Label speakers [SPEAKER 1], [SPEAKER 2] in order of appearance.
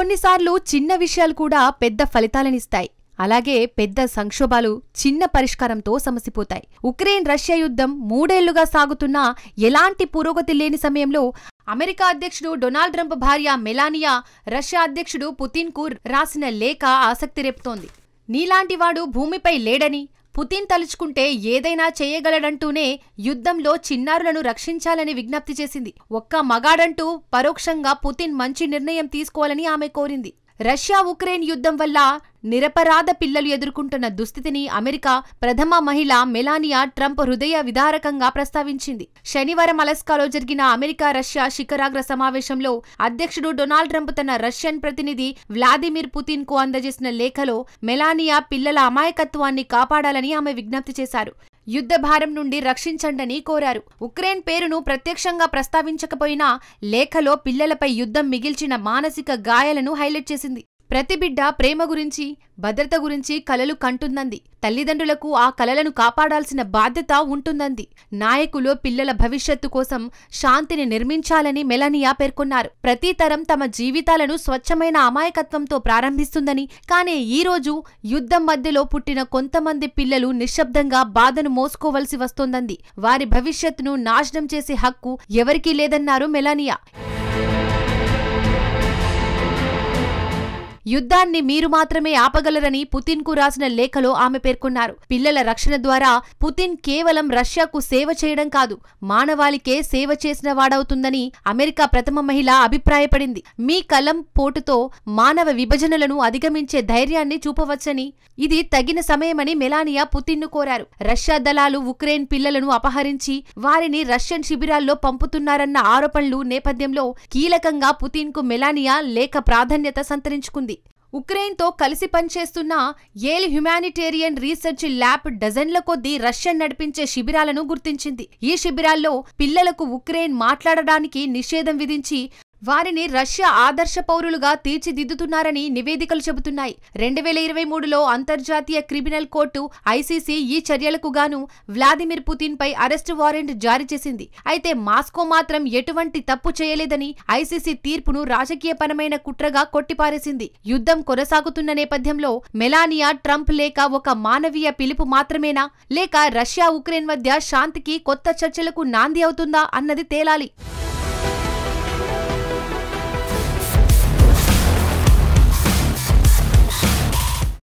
[SPEAKER 1] కొన్నిసార్లు చిన్న విషయాలు కూడా పెద్ద ఫలితాలనిస్తాయి. అలాగే పెద్ద సంక్షోభాలు చిన్న పరిష్కారంతో సమసిపోతాయి. ఉక్రెయిన్ రష్యా యుద్ధం 3 ఏళ్లుగా సాగుతున్నా ఎలాంటి పురోగతి లేని సమయంలో అమెరికా అధ్యక్షుడు డొనాల్డ్ ట్రంప్ భార్య మెలానియా రష్యా అధ్యక్షుడు పుతిన్కు రాసిన లేఖ ఆసక్తి రేపుతోంది. నీలాంటివాడు భూమిపై లేడని, పుతిన్ తలుచుకుంటే ఏదైనా చేయగలడంటూనే యుద్ధంలో చిన్నారులను రక్షించాలని విజ్ఞప్తి చేసింది. ఒక్క మగాడంటూ పరోక్షంగా పుతిన్ మంచి నిర్ణయం తీసుకోవాలని ఆమె కోరింది. రష్యా ఉక్రెయిన్ యుద్ధం వల్ల నిరపరాధ పిల్లలు ఎదుర్కొంటున్న దుస్థితిని అమెరికా ప్రథమ మహిళ మెలానియా ట్రంప్ హృదయ విదారకంగా ప్రస్తావించింది. శనివారం అలస్కాలో జరిగిన అమెరికా రష్యా శిఖరాగ్ర సమావేశంలో అధ్యక్షుడు డొనాల్డ్ ట్రంప్ తన రష్యన్ ప్రతినిధి వ్లాదిమిర్ పుతిన్ కు అందజేసిన లేఖలో మెలానియా పిల్లల అమాయకత్వాన్ని కాపాడాలని ఆమె విజ్ఞప్తి చేశారు. యుద్ధ భారం నుండి రక్షించండని కోరారు. ఉక్రెయిన్ పేరును ప్రత్యక్షంగా ప్రస్తావించకపోయినా లేఖలో పిల్లలపై యుద్ధం మిగిల్చిన మానసిక గాయాలను హైలైట్ చేసింది. ప్రతి బిడ్డ ప్రేమ గురించి, భద్రత గురించి కలలు కంటుందంది. తల్లిదండ్రులకు ఆ కలలను కాపాడాల్సిన బాధ్యత ఉంటుందంది. నాయకులు పిల్లల భవిష్యత్తు కోసం శాంతిని నిర్మించాలని మెలానియా పేర్కొన్నారు. ప్రతి తరం తమ జీవితాలను స్వచ్ఛమైన అమాయకత్వంతో ప్రారంభిస్తుందని, కానీ ఈరోజు యుద్ధం మధ్యలో పుట్టిన కొంతమంది పిల్లలు నిశ్శబ్దంగా బాధను మోసుకోవలసి వస్తోందంది. వారి భవిష్యత్తును నాశనం చేసే హక్కు ఎవరికీ లేదన్నారు మెలానియా. యుద్ధాన్ని మీరు మాత్రమే ఆపగలరని పుతిన్కు రాసిన లేఖలో ఆమె పేర్కొన్నారు. పిల్లల రక్షణ ద్వారా పుతిన్ కేవలం రష్యాకు సేవ చేయడం కాదు, మానవాళికే సేవ చేసిన వాడవుతుందని అమెరికా ప్రథమ మహిళ అభిప్రాయపడింది. మీ కలం పోటుతో మానవ విభజనలను అధిగమించే ధైర్యాన్ని చూపవచ్చని, ఇది తగిన సమయమని మెలానియా పుతిన్ను కోరారు. రష్యా దళాలు ఉక్రెయిన్ పిల్లలను అపహరించి వారిని రష్యన్ శిబిరాల్లో పంపుతున్నారన్న ఆరోపణలు నేపథ్యంలో కీలకంగా పుతిన్కు మెలానియా లేఖ ప్రాధాన్యత సంతరించుకుంది. ఉక్రెయిన్తో కలిసి పనిచేస్తున్న యేల్ హ్యుమానిటేరియన్ రీసెర్చ్ ల్యాబ్ డజన్ల కొద్దీ రష్యన్ నడిపించే శిబిరాలను గుర్తించింది. ఈ శిబిరాల్లో పిల్లలకు ఉక్రెయిన్ మాట్లాడడానికి నిషేధం విధించి వారిని రష్యా ఆదర్శ పౌరులుగా తీర్చిదిద్దుతున్నారని నివేదికలు చెబుతున్నాయి. 2023లో అంతర్జాతీయ క్రిమినల్ కోర్టు ఐసీసీ ఈ చర్యలకు గాను వ్లాదిమిర్ పుతిన్ పై అరెస్టు వారెంట్ జారీ చేసింది. అయితే మాస్కో మాత్రం ఎటువంటి తప్పు చేయలేదని ఐసీసీ తీర్పును రాజకీయపరమైన కుట్రగా కొట్టిపారేసింది. యుద్ధం కొనసాగుతున్న నేపథ్యంలో మెలానియా ట్రంప్ లేఖ ఒక మానవీయ పిలుపు మాత్రమేనా, లేక రష్యా ఉక్రెయిన్ మధ్య శాంతికి కొత్త చర్చలకు నాంది అవుతుందా అన్నది తేలాలి.